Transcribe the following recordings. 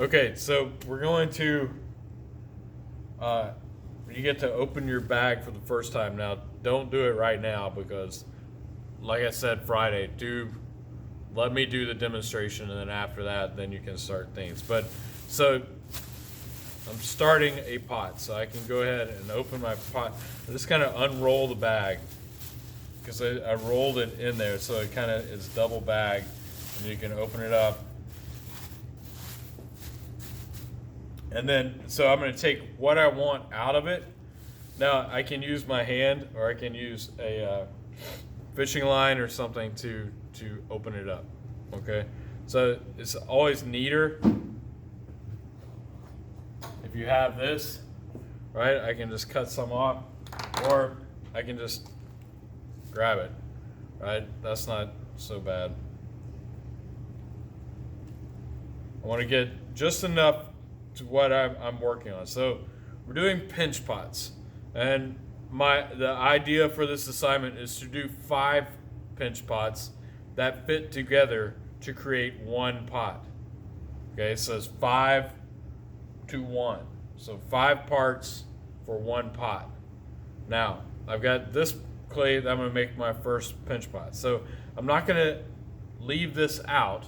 Okay, so we're going to, uh, you get to open your bag for the first time. Now, don't do it right now because, like I said Friday, let me do the demonstration, and then after that, then you can start things. But so I'm starting a pot, so I can go ahead and open my pot. I just kind of unroll the bag because I rolled it in there, so it kind of is double bag, and you can open it up. And then, so I'm going to take what I want out of it. Now, I can use my hand, or I can use a fishing line or something to open it up. Okay, so it's always neater if you have this, right? I can just cut some off, or I can just grab it, right? That's not so bad. I want to get just enough to what I'm working on. So we're doing pinch pots, and the idea for this assignment is to do 5 pinch pots that fit together to create one pot. Okay, so it's 5 to 1. So 5 parts for one pot. Now, I've got this clay that I'm going to make my first pinch pot. So I'm not going to leave this out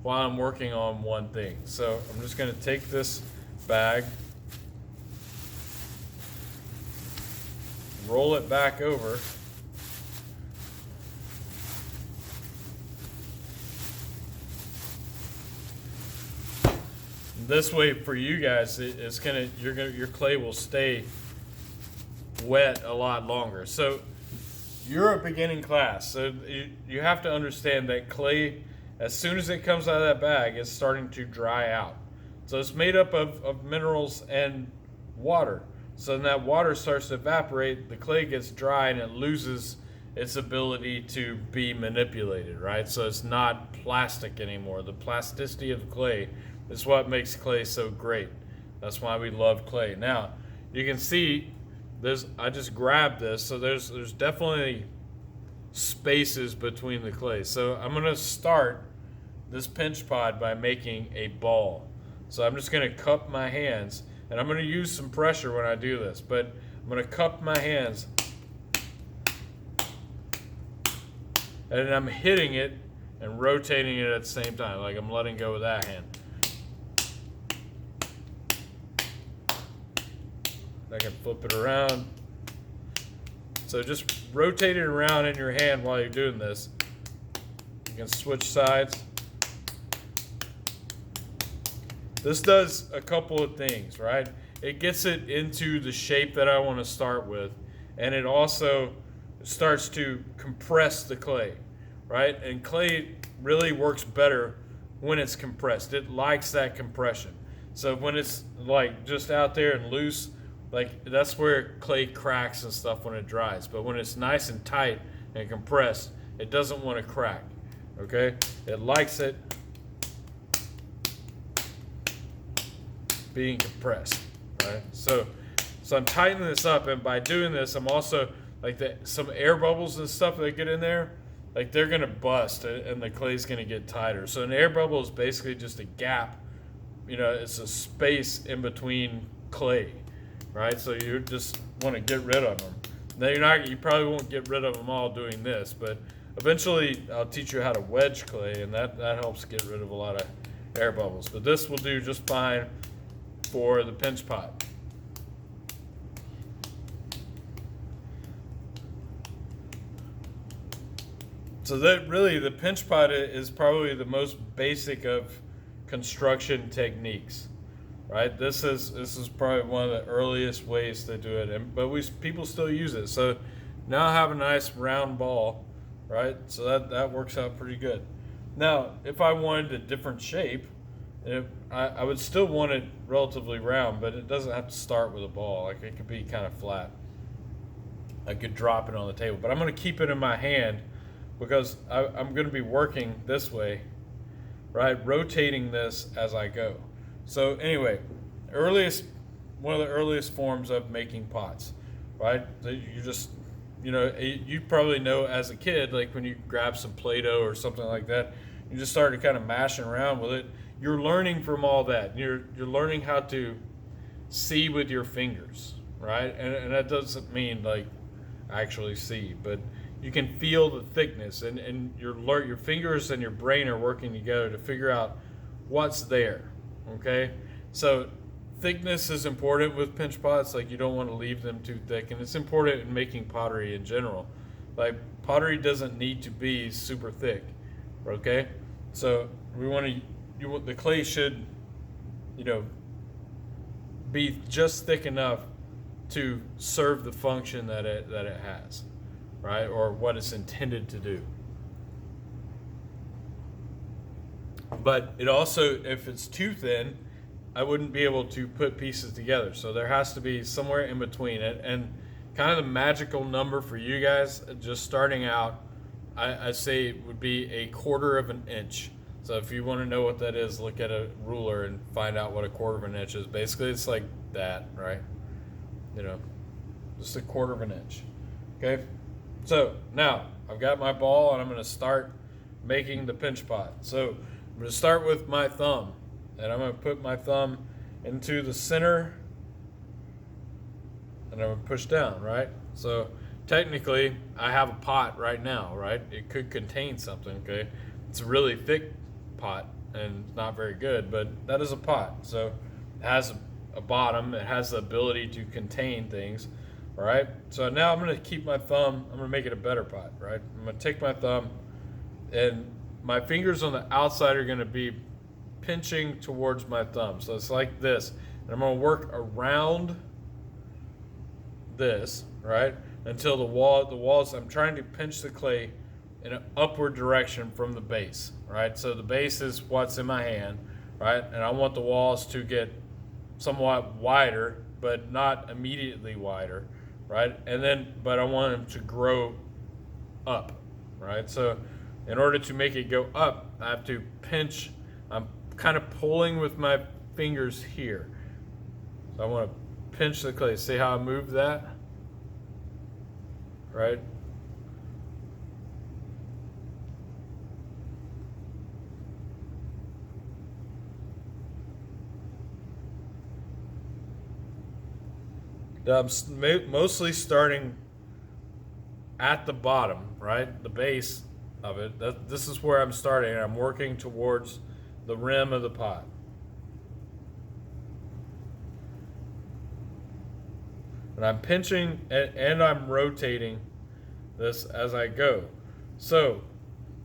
while I'm working on one thing. So I'm just going to take this bag, roll it back over, this way for you guys, your clay will stay wet a lot longer. So you're a beginning class, so you have to understand that clay, as soon as it comes out of that bag, it's starting to dry out. So it's made up of minerals and water. So when that water starts to evaporate, the clay gets dry and it loses its ability to be manipulated, right? So it's not plastic anymore. The plasticity of clay is what makes clay so great. That's why we love clay. Now, you can see I just grabbed this, so there's definitely spaces between the clay. So I'm going to start this pinch pot by making a ball. So I'm just going to cup my hands, and I'm going to use some pressure when I do this, but I'm going to cup my hands, and I'm hitting it and rotating it at the same time, like I'm letting go with that hand. I can flip it around. So just rotate it around in your hand while you're doing this. You can switch sides. This does a couple of things, right? It gets it into the shape that I want to start with, and it also starts to compress the clay, right? And clay really works better when it's compressed. It likes that compression. So when it's like just out there and loose, like that's where clay cracks and stuff when it dries. But when it's nice and tight and compressed, it doesn't want to crack. Okay? It likes it being compressed. Right? So I'm tightening this up, and by doing this, I'm also like some air bubbles and stuff that get in there, like they're gonna bust and the clay's gonna get tighter. So an air bubble is basically just a gap. It's a space in between clay. Right, so you just want to get rid of them. Now you probably won't get rid of them all doing this, but eventually I'll teach you how to wedge clay, and that helps get rid of a lot of air bubbles. But this will do just fine for the pinch pot. So that really, the pinch pot is probably the most basic of construction techniques. Right, this is probably one of the earliest ways to do it, but people still use it. So now I have a nice round ball, right? So that works out pretty good. Now, if I wanted a different shape, I would still want it relatively round, but it doesn't have to start with a ball. Like it could be kind of flat. I could drop it on the table, but I'm going to keep it in my hand because I'm going to be working this way, right? Rotating this as I go. So anyway, one of the earliest forms of making pots, right? You probably know as a kid, like when you grab some Play-Doh or something like that, you just started kind of mashing around with it. you're learning from all that. You're learning how to see with your fingers, right? And that doesn't mean like actually see, but you can feel the thickness, and your fingers and your brain are working together to figure out what's there. Okay, so thickness is important with pinch pots. Like, you don't want to leave them too thick, and it's important in making pottery in general. Like, pottery doesn't need to be super thick. Okay, so we want to the clay should, you know, be just thick enough to serve the function that it has, right, or what it's intended to do. But it also, if it's too thin, I wouldn't be able to put pieces together. So there has to be somewhere in between it. And kind of the magical number for you guys, just starting out, I say it would be 1/4 of an inch. So if you want to know what that is, look at a ruler and find out what 1/4 of an inch is. Basically, it's like that, right? You know, just 1/4 of an inch. Okay. So now I've got my ball, and I'm going to start making the pinch pot. So I'm going to start with my thumb, and I'm going to put my thumb into the center, and I'm going to push down, right? So technically, I have a pot right now, right? It could contain something, okay? It's a really thick pot and not very good, but that is a pot. So it has a bottom. It has the ability to contain things, all right? So now I'm going to keep my thumb. I'm going to make it a better pot, right? I'm going to take my thumb, and my fingers on the outside are going to be pinching towards my thumb. So it's like this. And I'm going to work around this, right, until the walls, I'm trying to pinch the clay in an upward direction from the base, right? So the base is what's in my hand, right? And I want the walls to get somewhat wider, but not immediately wider, right? And then, but I want them to grow up, right? So in order to make it go up, I have to pinch. I'm kind of pulling with my fingers here. So I want to pinch the clay. See how I move that? Right? I'm mostly starting at the bottom, right? The base of it. This is where I'm starting. I'm working towards the rim of the pot. And I'm pinching and I'm rotating this as I go. So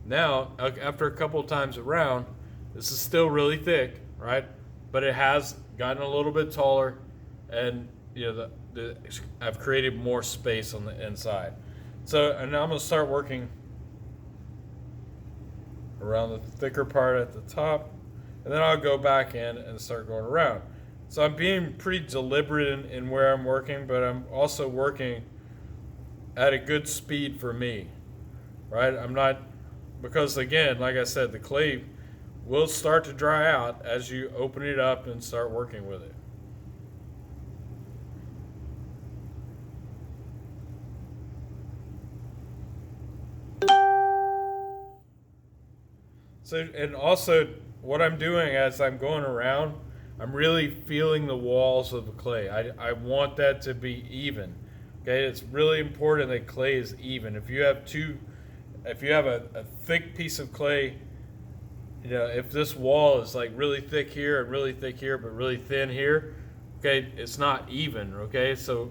now, after a couple times around, this is still really thick, right? But it has gotten a little bit taller, and you know, I've created more space on the inside. So, and now I'm going to start working around the thicker part at the top, and then I'll go back in and start going around. So I'm being pretty deliberate in where I'm working, but I'm also working at a good speed for me, right? I'm not, because again, like I said, the clay will start to dry out as you open it up and start working with it. So, and also what I'm doing as I'm going around, I'm really feeling the walls of the clay. I want that to be even. Okay, it's really important that clay is even. If you have a thick piece of clay, you know, if this wall is like really thick here and really thick here, but really thin here, okay, it's not even. Okay, so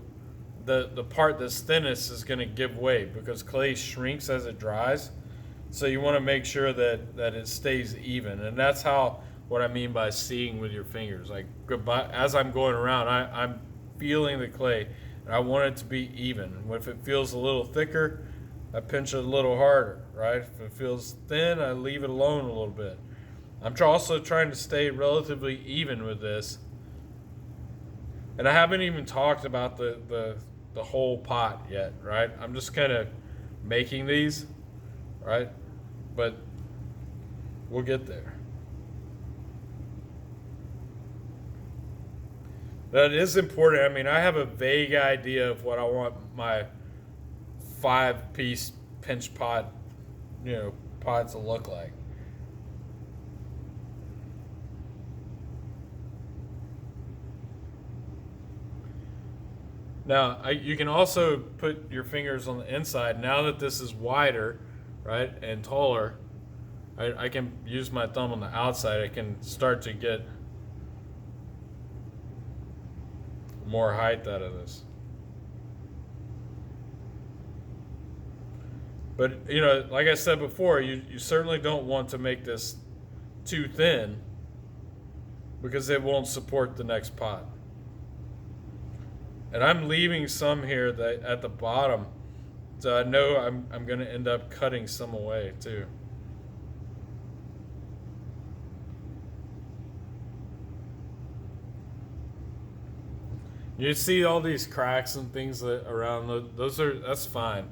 the part that's thinnest is going to give way because clay shrinks as it dries. So you want to make sure that it stays even, and that's what I mean by seeing with your fingers. Like as I'm going around, I'm feeling the clay, and I want it to be even. If it feels a little thicker, I pinch it a little harder, right? If it feels thin, I leave it alone a little bit. I'm also trying to stay relatively even with this, and I haven't even talked about the whole pot yet, right? I'm just kind of making these, right? But we'll get there. That is important. I mean, I have a vague idea of what I want my 5-piece pinch pot, pot to look like. Now, you can also put your fingers on the inside. Now that this is wider, right, and taller, I can use my thumb on the outside. I can start to get more height out of this. But, you know, like I said before, you certainly don't want to make this too thin because it won't support the next pot. And I'm leaving some here that at the bottom, so I know I'm going to end up cutting some away too. You see all these cracks and things around that's fine.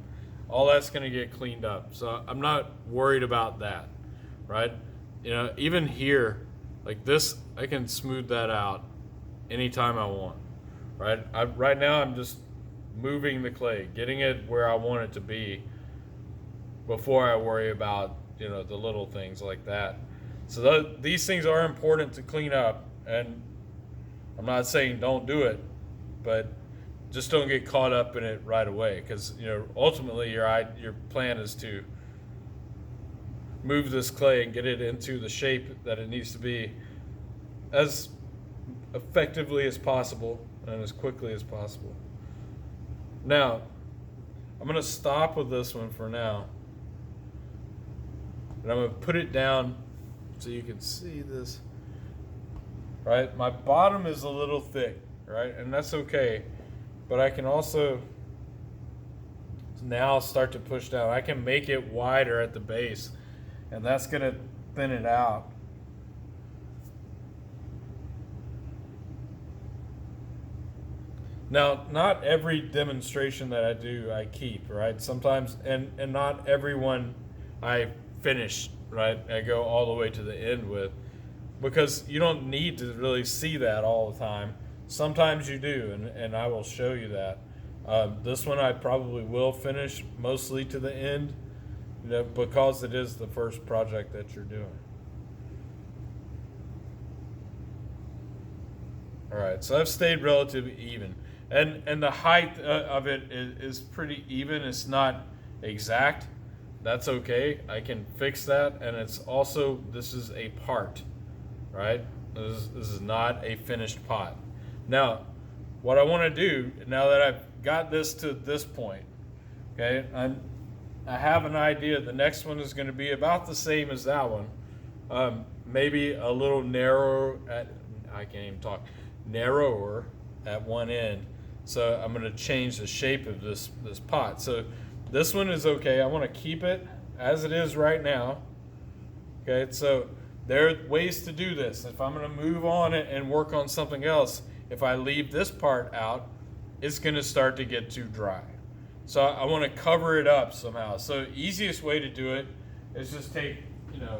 All that's going to get cleaned up. So I'm not worried about that, right? You know, even here, like this, I can smooth that out anytime I want, right? Right now I'm just moving the clay, getting it where I want it to be before I worry about, you know, the little things like that. So these things are important to clean up, and I'm not saying don't do it, but just don't get caught up in it right away, because, you know, ultimately your plan is to move this clay and get it into the shape that it needs to be as effectively as possible and as quickly as possible. Now, I'm going to stop with this one for now, and I'm going to put it down so you can see this. Right, my bottom is a little thick, right, and that's okay, but I can also now start to push down. I can make it wider at the base, and that's going to thin it out. Now, not every demonstration that I do I keep, right? Sometimes, and not everyone I finish, right? I go all the way to the end with, because you don't need to really see that all the time. Sometimes you do, and I will show you that. This one I probably will finish mostly to the end, you know, because it is the first project that you're doing. All right, so I've stayed relatively even. And the height of it is pretty even. It's not exact. That's okay. I can fix that. And it's also, this is a part, right? This is not a finished pot. Now, what I want to do, now that I've got this to this point, okay, I have an idea. The next one is going to be about the same as that one. Maybe a little narrower narrower at one end. So I'm going to change the shape of this pot. So this one is okay. I want to keep it as it is right now. Okay, so there are ways to do this. If I'm going to move on it and work on something else, if I leave this part out, it's going to start to get too dry. So I want to cover it up somehow. So easiest way to do it is just take, you know,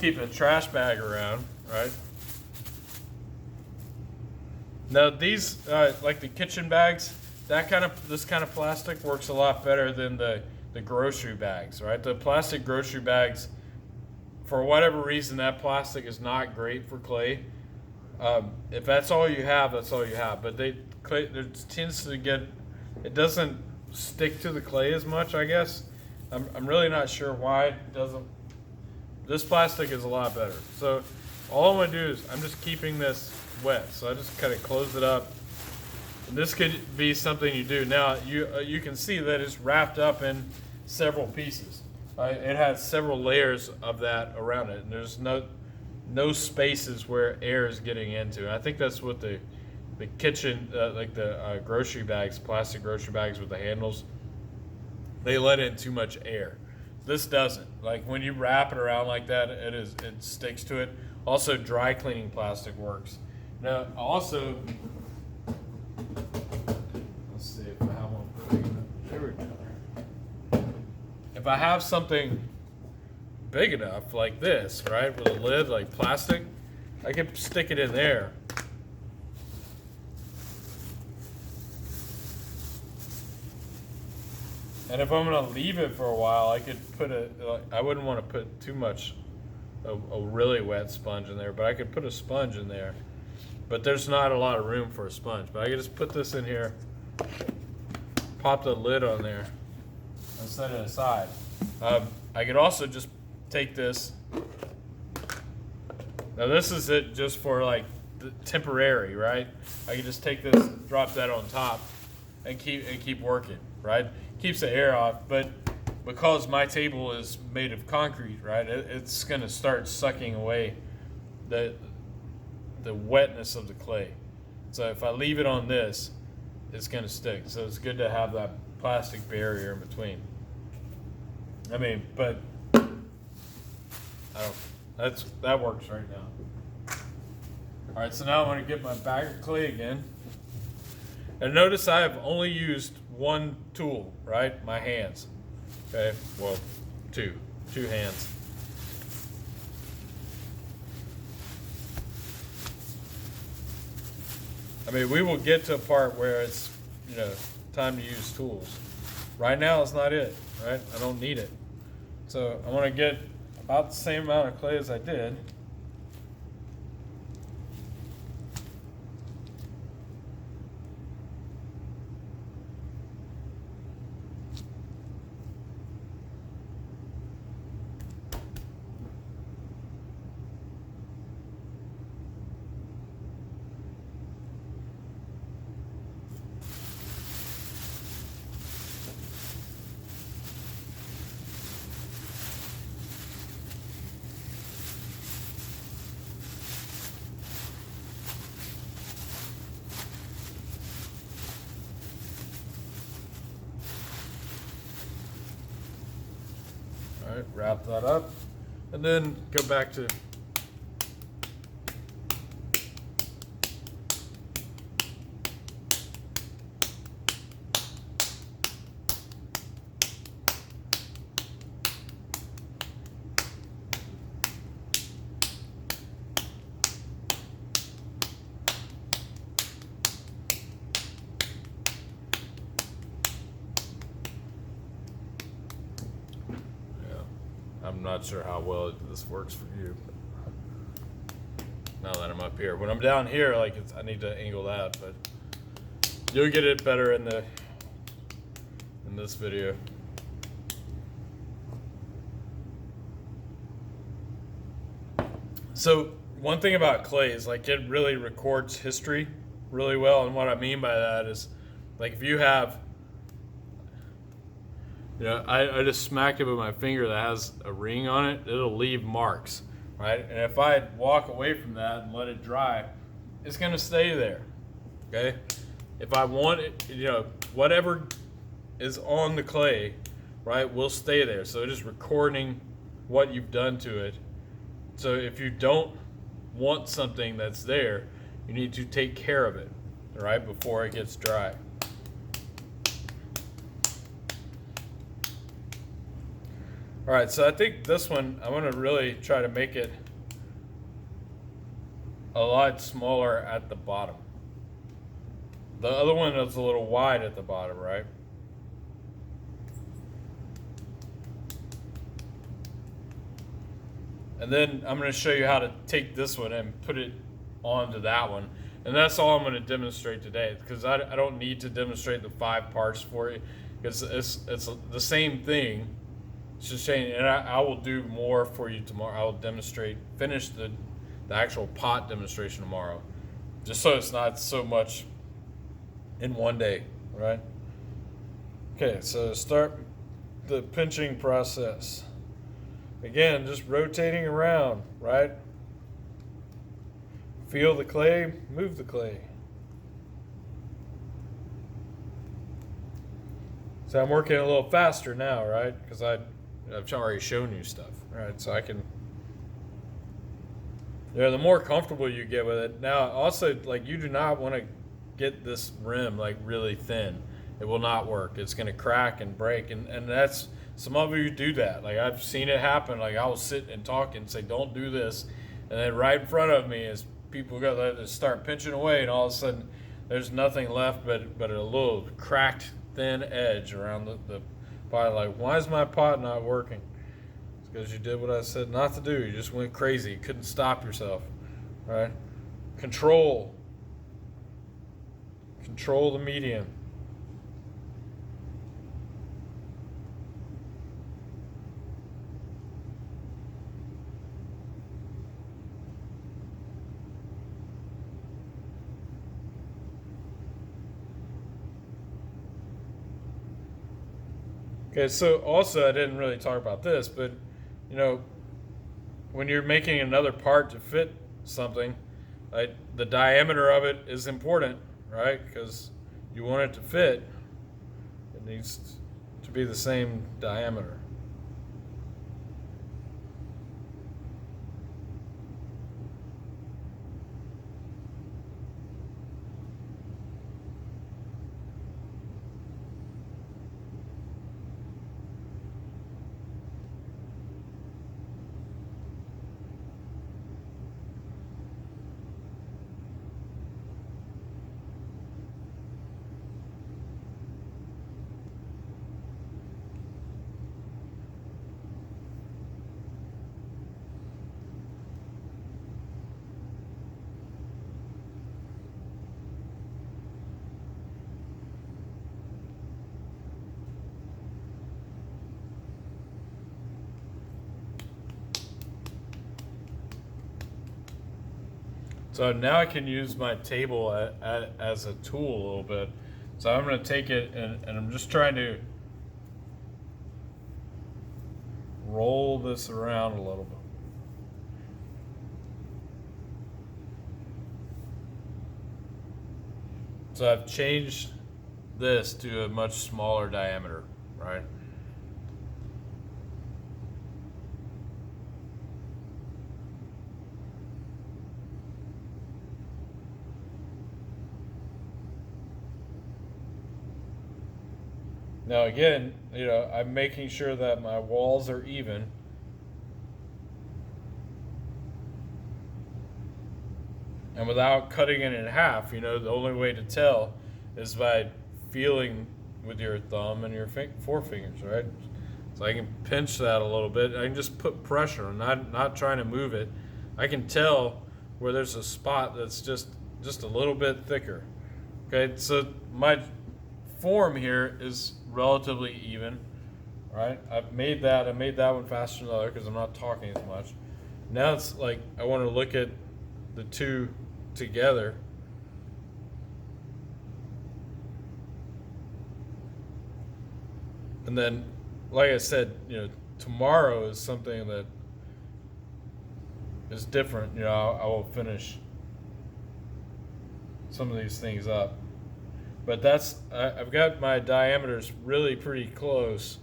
keep a trash bag around, right? Now these, like the kitchen bags, this kind of plastic works a lot better than the grocery bags, right? The plastic grocery bags, for whatever reason, that plastic is not great for clay. If that's all you have, that's all you have. But clay tends to get, it doesn't stick to the clay as much, I guess. I'm really not sure why it doesn't. This plastic is a lot better. So all I'm going to do is I'm just keeping this wet. So I just kind of close it up. And this could be something you do. Now you can see that it's wrapped up in several pieces. It has several layers of that around it. And there's no spaces where air is getting into. And I think that's what the kitchen, like the grocery bags, plastic grocery bags with the handles, they let in too much air. This doesn't. Like when you wrap it around like that, it sticks to it. Also, dry cleaning plastic works. Now, also, let's see if I have one big enough. There we go. If I have something big enough like this, right, with a lid like plastic, I can stick it in there. And if I'm going to leave it for a while, I could I wouldn't want to put too much a really wet sponge in there, but I could put a sponge in there. But there's not a lot of room for a sponge. But I could just put this in here, pop the lid on there, and set it aside. I could also just take this. Now this is it just for like the temporary, right? I can just take this, drop that on top, and keep working, right? Keeps the air off, but because my table is made of concrete, right, it's gonna start sucking away the wetness of the clay. So if I leave it on this, it's gonna stick. So it's good to have that plastic barrier in between. I mean, but that works right now. All right, so now I'm gonna get my bag of clay again. And notice I have only used one tool, right? My hands. Okay, well, two hands. I mean, we will get to a part where it's, time to use tools. Right now, it's not it, right? I don't need it. So I want to get about the same amount of clay as I did. All right, wrap that up, and then go back to I'm not sure how well this works for you. Now that I'm up here, when I'm down here, like I need to angle that, but you'll get it better in this video. So one thing about clay is like it really records history really well, and what I mean by that is like if you have, I just smacked it with my finger that has a ring on it, it'll leave marks, right? And if I walk away from that and let it dry, it's gonna stay there, okay? If I want it, whatever is on the clay, right, will stay there. So it is recording what you've done to it. So if you don't want something that's there, you need to take care of it, right, before it gets dry. All right, so I think this one, I want to really try to make it a lot smaller at the bottom. The other one is a little wide at the bottom, right? And then I'm going to show you how to take this one and put it onto that one. And that's all I'm going to demonstrate today, because I don't need to demonstrate the 5 parts for you, because it's the same thing. It's just saying, and I will do more for you tomorrow. I will finish the actual pot demonstration tomorrow, just so it's not so much in one day, right? Okay, so start the pinching process. Again, just rotating around, right? Feel the clay, move the clay. So I'm working a little faster now, right? Because I've already shown you stuff, right? So I can, the more comfortable you get with it. Now, also, like, you do not want to get this rim like really thin. It will not work. It's going to crack and break, and that's, some of you do that. Like, I've seen it happen. Like, I will sit and talk and say, don't do this, and then right in front of me is people go to start pinching away, and all of a sudden there's nothing left but a little cracked thin edge around the pot. Like, why is my pot not working? because you did what I said not to do. You just went crazy. You couldn't stop yourself. Right? Control. Control the medium. Okay, so also I didn't really talk about this, but you know, when you're making another part to fit something, like the diameter of it is important, right? Because you want it to fit, it needs to be the same diameter. So now I can use my table as a tool a little bit. So I'm going to take it and I'm just trying to roll this around a little bit. So I've changed this to a much smaller diameter, right? Now again, you know, I'm making sure that my walls are even. And without cutting it in half, you know, the only way to tell is by feeling with your thumb and your forefingers, right? So I can pinch that a little bit. I can just put pressure. I'm not trying to move it. I can tell where there's a spot that's just a little bit thicker. Okay, so my form here is relatively even, right? I made that one faster than the other because I'm not talking as much. Now it's like I want to look at the two together. And then, like I said, you know, tomorrow is something that is different. You know, I will finish some of these things up. But I've got my diameters really pretty close.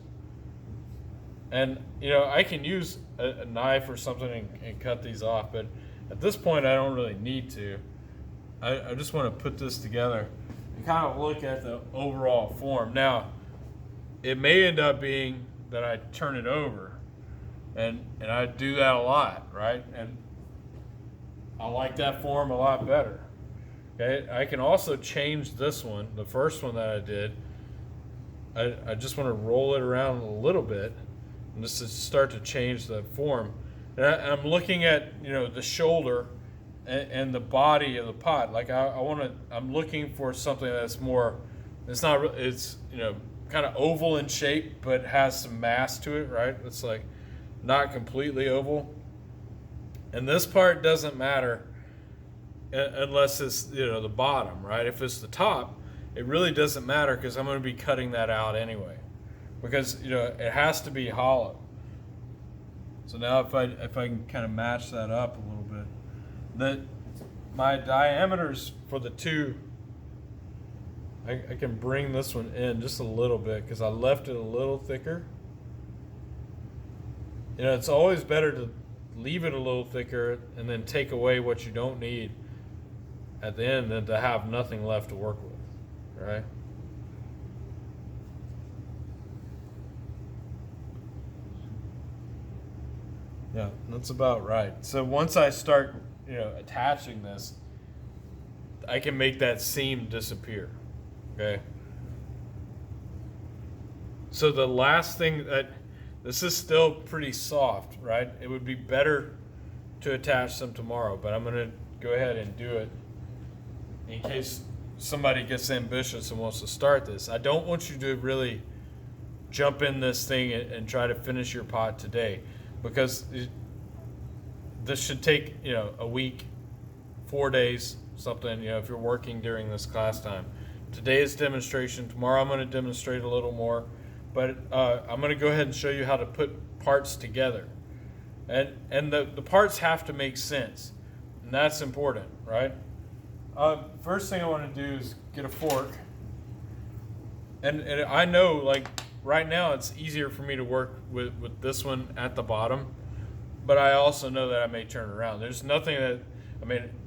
And, you know, I can use a knife or something and cut these off, but at this point I don't really need to. I just want to put this together and kind of look at the overall form. Now, it may end up being that I turn it over, and I do that a lot, right? And I like that form a lot better. Okay, I can also change this one, the first one that I did. I just want to roll it around a little bit, and just to start to change the form. And I'm looking at, you know, the shoulder and the body of the pot. Like I'm looking for something that's more. It's you know, kind of oval in shape, but has some mass to it, right? It's like not completely oval. And this part doesn't matter unless it's, you know, the bottom, right? If it's the top, it really doesn't matter because I'm going to be cutting that out anyway, because, you know, it has to be hollow. So now if I can kind of match that up a little bit, my diameters for the two, I can bring this one in just a little bit because I left it a little thicker. You know, it's always better to leave it a little thicker and then take away what you don't need at the end than to have nothing left to work with, right? Yeah, that's about right. So once I start, you know, attaching this, I can make that seam disappear, okay? So the last thing This is still pretty soft, right? It would be better to attach them tomorrow, but I'm gonna go ahead and do it in case somebody gets ambitious and wants to start this. I don't want you to really jump in this thing and try to finish your pot today, because this should take, a week, 4 days, something, if you're working during this class time. Today is demonstration. Tomorrow I'm going to demonstrate a little more, but I'm going to go ahead and show you how to put parts together. And the parts have to make sense, and that's important, right? First thing I want to do is get a fork. And I know, like, right now it's easier for me to work with this one at the bottom, but I also know that I may turn around. There's nothing that,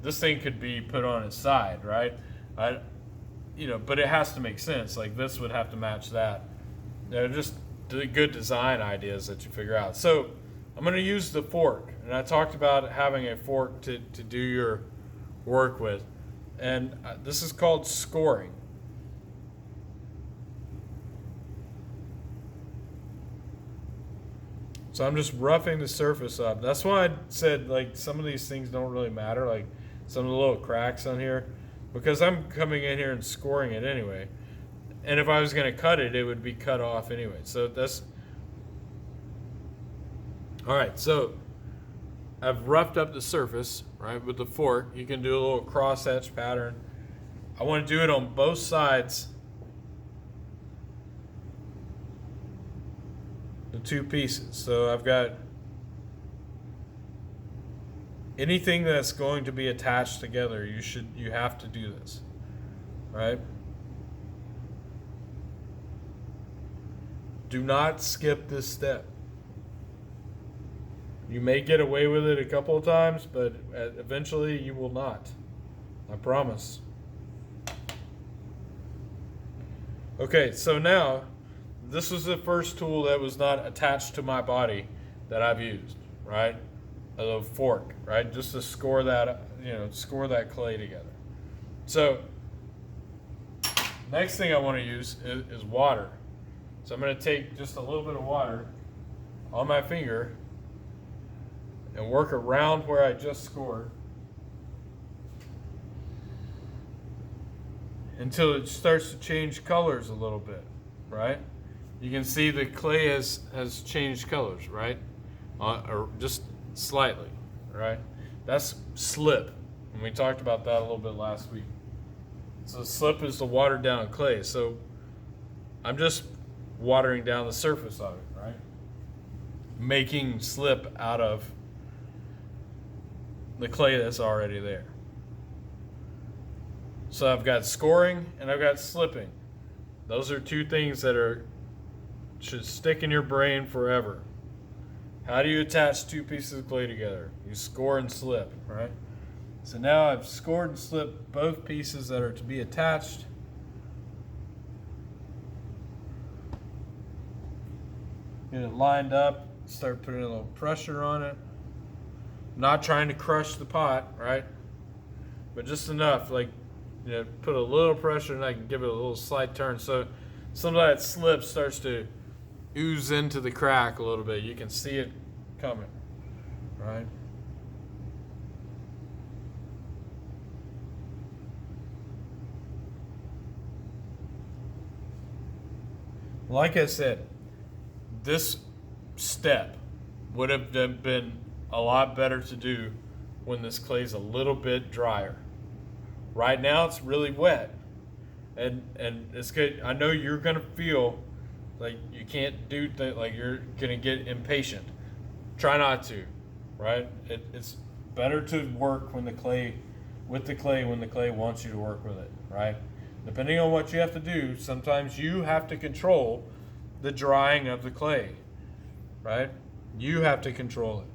this thing could be put on its side, right? But it has to make sense. Like, this would have to match that. They're just the good design ideas that you figure out. So I'm going to use the fork, and I talked about having a fork to do your work with, and this is called scoring. So I'm just roughing the surface up. That's why I said, like, some of these things don't really matter, like some of the little cracks on here, because I'm coming in here and scoring it anyway. And if I was going to cut it, it would be cut off anyway. So that's... All right, so I've roughed up the surface, right, with the fork. You can do a little cross-hatch pattern. I want to do it on both sides. The two pieces. So I've got anything that's going to be attached together, you have to do this, right? Do not skip this step. You may get away with it a couple of times, but eventually you will not. I promise. Okay, so now this was the first tool that was not attached to my body that I've used, right? A fork, right? Just to score that, score that clay together. So next thing I want to use is water. So I'm going to take just a little bit of water on my finger and work around where I just scored until it starts to change colors a little bit, right? You can see the clay has changed colors, right? Or just slightly, right? That's slip, and we talked about that a little bit last week. So slip is the watered down clay. So I'm just watering down the surface of it, right? Making slip out of the clay that's already there. So I've got scoring and I've got slipping. Those are two things that should stick in your brain forever. How do you attach two pieces of clay together? You score and slip, right? So now I've scored and slipped both pieces that are to be attached. Get it lined up, start putting a little pressure on it. Not trying to crush the pot, right? But just enough, like, put a little pressure and I can give it a little slight turn. So some of that slip starts to ooze into the crack a little bit. You can see it coming, right? Like I said, this step would have been a lot better to do when this clay is a little bit drier. Right now it's really wet, and it's good. I know you're gonna feel like you can't do things, like you're gonna get impatient. Try not to, right? It's better to work when the clay wants you to work with it, right? Depending on what you have to do, sometimes you have to control the drying of the clay, right? You have to control it.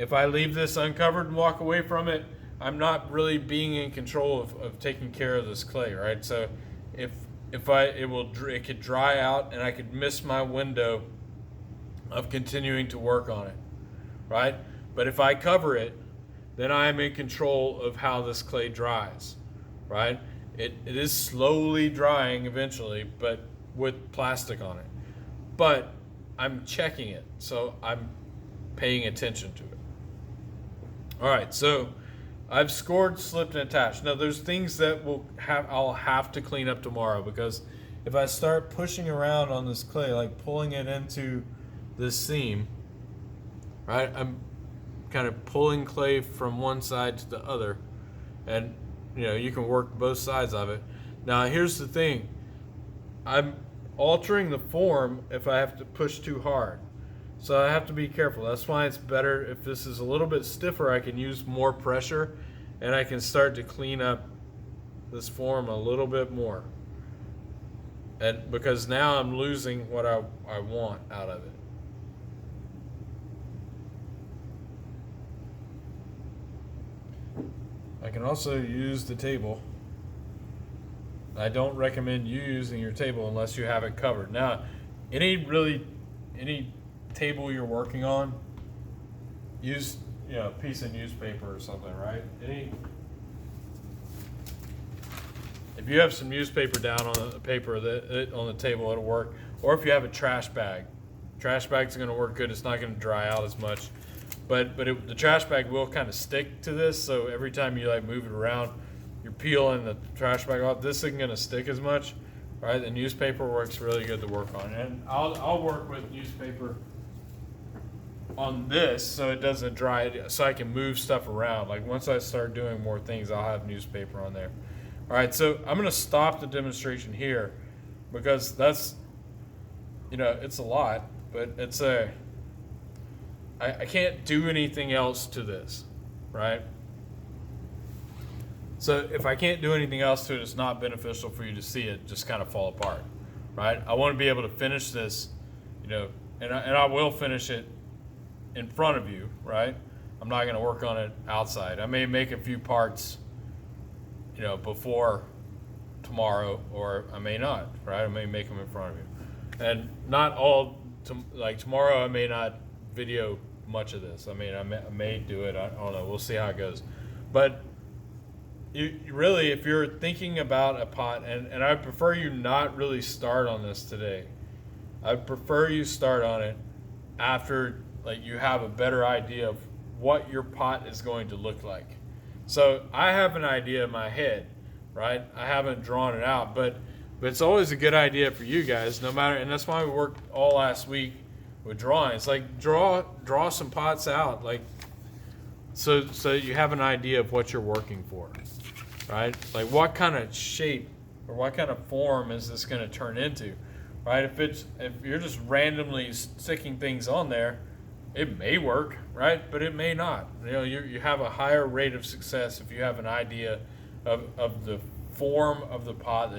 If I leave this uncovered and walk away from it, I'm not really being in control of taking care of this clay, right? So it could dry out and I could miss my window of continuing to work on it, right? But if I cover it, then I am in control of how this clay dries, right? It is slowly drying eventually, but with plastic on it. But I'm checking it, so I'm paying attention to it. All right, so I've scored, slipped, and attached. Now there's things that I'll have to clean up tomorrow, because if I start pushing around on this clay, like pulling it into this seam, right? I'm kind of pulling clay from one side to the other, and you can work both sides of it. Now here's the thing, I'm altering the form if I have to push too hard, so I have to be careful. That's why it's better if this is a little bit stiffer, I can use more pressure and I can start to clean up this form a little bit more, and because now I'm losing what I want out of it. I can also use the table. I don't recommend you using your table unless you have it covered. Now, any table you're working on, use a piece of newspaper or something, right? If you have some newspaper down on the paper on the table, it'll work. Or if you have a trash bag, trash bag's going to work good. It's not going to dry out as much, but the trash bag will kind of stick to this. So every time you move it around, you're peeling the trash bag off. This isn't going to stick as much, right? The newspaper works really good to work on, and I'll work with newspaper on this so it doesn't dry, so I can move stuff around. Like once I start doing more things, I'll have newspaper on there. All right, so I'm going to stop the demonstration here, because that's, it's a lot, but I can't do anything else to this, right? So if I can't do anything else to it, it's not beneficial for you to see it just kind of fall apart, right? I want to be able to finish this, and I will finish it in front of you, right? I'm not going to work on it outside. I may make a few parts, before tomorrow, or I may not, right? I may make them in front of you. And not all, tomorrow I may not video much of this. I mean, I may do it. I don't know. We'll see how it goes. But you really, if you're thinking about a pot, and I prefer you not really start on this today. I prefer you start on it after you have a better idea of what your pot is going to look like. So I have an idea in my head, right? I haven't drawn it out, but it's always a good idea for you guys, no matter, and that's why we worked all last week with drawing. It's draw some pots out, so you have an idea of what you're working for, right? Like what kind of shape or what kind of form is this going to turn into, right? If you're just randomly sticking things on there, it may work, right? But it may not. You have a higher rate of success if you have an idea of the form of the pot that